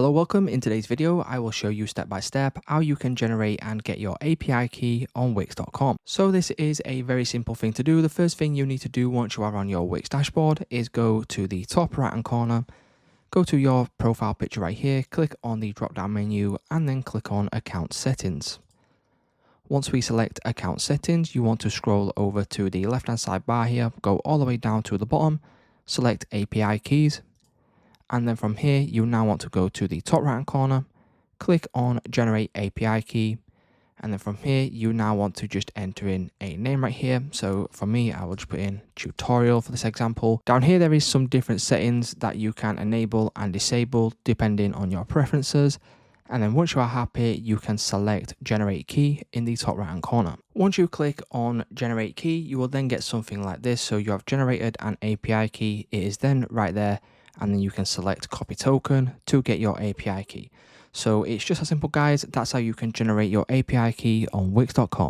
Hello, welcome. In today's video, I will show you step by step how you can generate and get your API key on Wix.com. So this is a very simple thing to do. The first thing you need to do once you are on your Wix dashboard is go to the top right hand corner, go to your profile picture right here, click on the drop down menu and then click on account settings. Once we select account settings, you want to scroll over to the left hand side bar here, go all the way down to the bottom, select API keys. And then from here, you now want to go to the top right hand corner, click on generate API key. And then from here, you now want to just enter in a name right here. So for me, I will just put in tutorial for this example. Down here, there is some different settings that you can enable and disable depending on your preferences. And then once you are happy, you can select generate key in the top right hand corner. Once you click on generate key, you will then get something like this. So you have generated an API key. It is then right there. And then you can select copy token to get your API key. So it's just as simple, guys. That's how you can generate your API key on Wix.com.